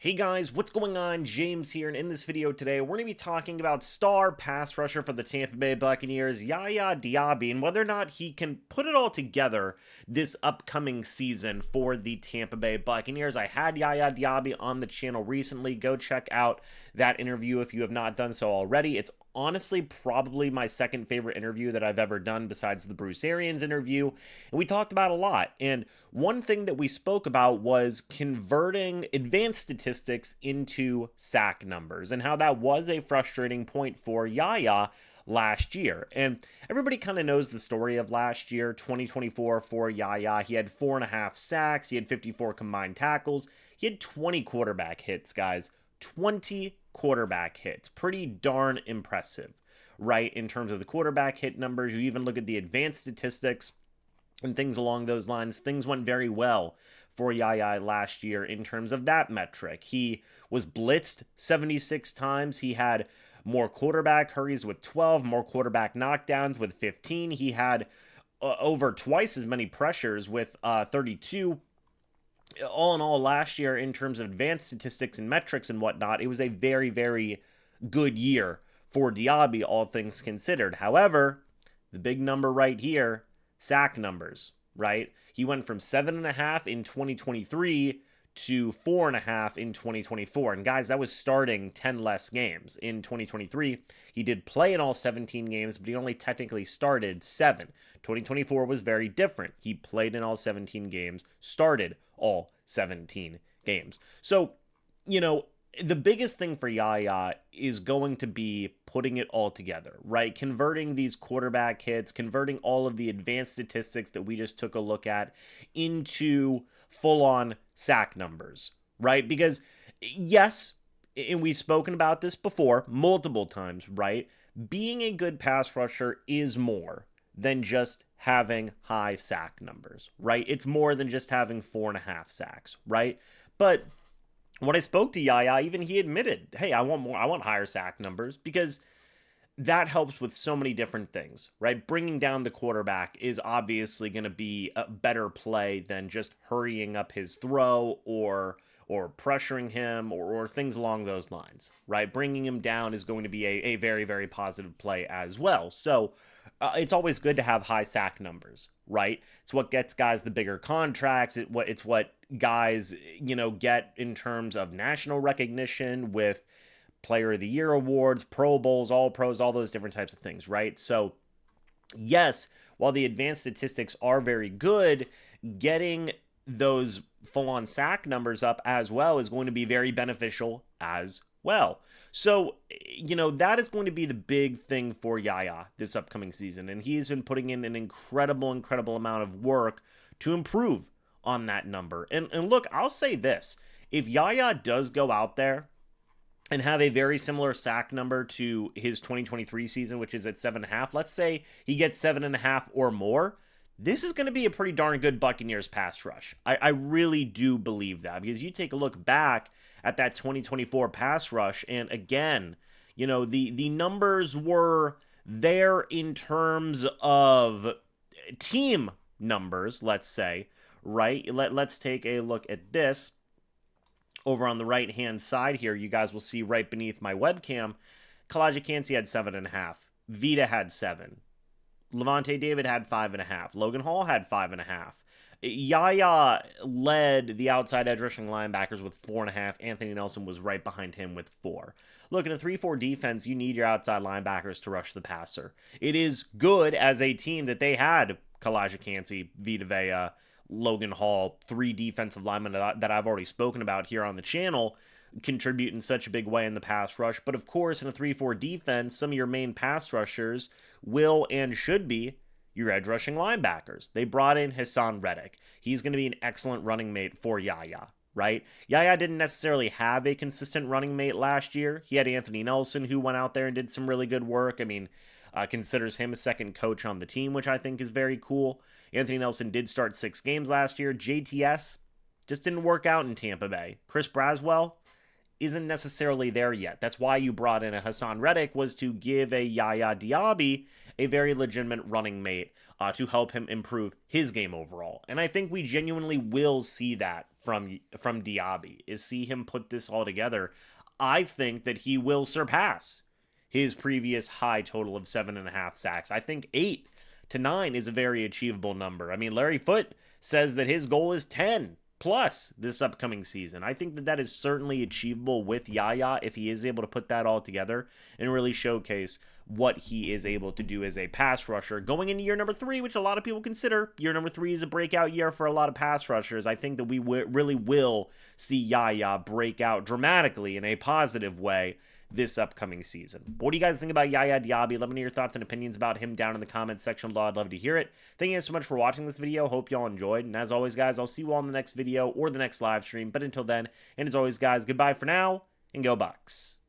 Hey guys, what's going on? James here, and in this video today, we're going to be talking about star pass rusher for the Tampa Bay Buccaneers, YaYa Diaby, and whether or not he can put it all together this upcoming season for the Tampa Bay Buccaneers. I had YaYa Diaby on the channel recently. Go check out that interview if you have not done so already. It's honestly probably my second favorite interview that I've ever done besides the Bruce Arians interview, and we talked about a lot. And one thing that we spoke about was converting advanced statistics into sack numbers and how that was a frustrating point for YaYa last year. And everybody kind of knows the story of last year, 2024 for YaYa. He had 4.5 sacks, he had 54 combined tackles, he had 20 quarterback hits, guys. 20 quarterback hits. Pretty darn impressive, right? In terms of the quarterback hit numbers, you even look at the advanced statistics and things along those lines. Things went very well for YaYa last year in terms of that metric. He was blitzed 76 times. He had more quarterback hurries with 12, more quarterback knockdowns with 15. He had over twice as many pressures with 32. All in all, last year, in terms of advanced statistics and metrics and whatnot, it was a very, very good year for Diaby, all things considered. However, the big number right here, sack numbers, right? He went from 7.5 in 2023 to 4.5 in 2024. And guys, that was starting 10 less games. In 2023, he did play in all 17 games, but he only technically started 7. 2024 was very different. He played in all 17 games, started all 17 games. So, the biggest thing for YaYa is going to be putting it all together, right? Converting these quarterback hits, converting all of the advanced statistics that we just took a look at into full-on sack numbers, right? Because, yes, and we've spoken about this before multiple times, right? Being a good pass rusher is more than just having high sack numbers, right? It's more than just having 4.5 sacks, right? But when I spoke to YaYa, even he admitted, hey, I want higher sack numbers, because that helps with so many different things, right? Bringing down the quarterback is obviously going to be a better play than just hurrying up his throw or pressuring him or things along those lines, right? Bringing him down is going to be a very, very positive play as well. So it's always good to have high sack numbers, right? It's what gets guys the bigger contracts. It's what guys, get in terms of national recognition with Player of the Year awards, Pro Bowls, All Pros, all those different types of things, right? So, yes, while the advanced statistics are very good, getting those full-on sack numbers up as well is going to be very beneficial as well. So, that is going to be the big thing for YaYa this upcoming season, and he's been putting in an incredible amount of work to improve on that number. And look, I'll say this. If YaYa does go out there and have a very similar sack number to his 2023 season, which is at 7.5, let's say he gets 7.5 or more, this is going to be a pretty darn good Buccaneers pass rush. I really do believe that, because you take a look back at that 2024 pass rush, and again, the numbers were there in terms of team numbers, let's say, right? Let's take a look at this. Over on the right-hand side here, you guys will see right beneath my webcam, Calijah had 7.5. Vita had 7. Lavonte David had 5.5. Logan Hall had 5.5. YaYa led the outside edge rushing linebackers with 4.5. Anthony Nelson was right behind him with 4. Look, in a 3-4 defense, you need your outside linebackers to rush the passer. It is good as a team that they had Calijah, Vita Vea, Logan Hall, 3 defensive linemen that I've already spoken about here on the channel, contribute in such a big way in the pass rush. But of course, in a 3-4 defense, some of your main pass rushers will and should be your edge rushing linebackers. They brought in Hassan Reddick. He's going to be an excellent running mate for YaYa, right? YaYa didn't necessarily have a consistent running mate last year. He had Anthony Nelson, who went out there and did some really good work. I mean, considers him a second coach on the team, which I think is very cool. Anthony Nelson did start 6 games last year. JTS just didn't work out in Tampa Bay. Chris Braswell isn't necessarily there yet. That's why you brought in a Hassan Reddick, was to give a YaYa Diaby a very legitimate running mate to help him improve his game overall. And I think we genuinely will see that from Diaby, is see him put this all together. I think that he will surpass his previous high total of 7.5 sacks. I think 8 to 9 is a very achievable number. I mean, Larry Foote says that his goal is 10 plus this upcoming season. I think that that is certainly achievable with YaYa if he is able to put that all together and really showcase what he is able to do as a pass rusher going into year number 3, which a lot of people consider year number 3 is a breakout year for a lot of pass rushers. I think that we really will see YaYa break out dramatically in a positive way this upcoming season. But what do you guys think about YaYa Diaby? Let me know your thoughts and opinions about him down in the comments section below. I'd love to hear it. Thank you guys so much for watching this video. Hope y'all enjoyed. And as always, guys, I'll see you all in the next video or the next live stream. But until then, and as always, guys, goodbye for now, and go Bucs.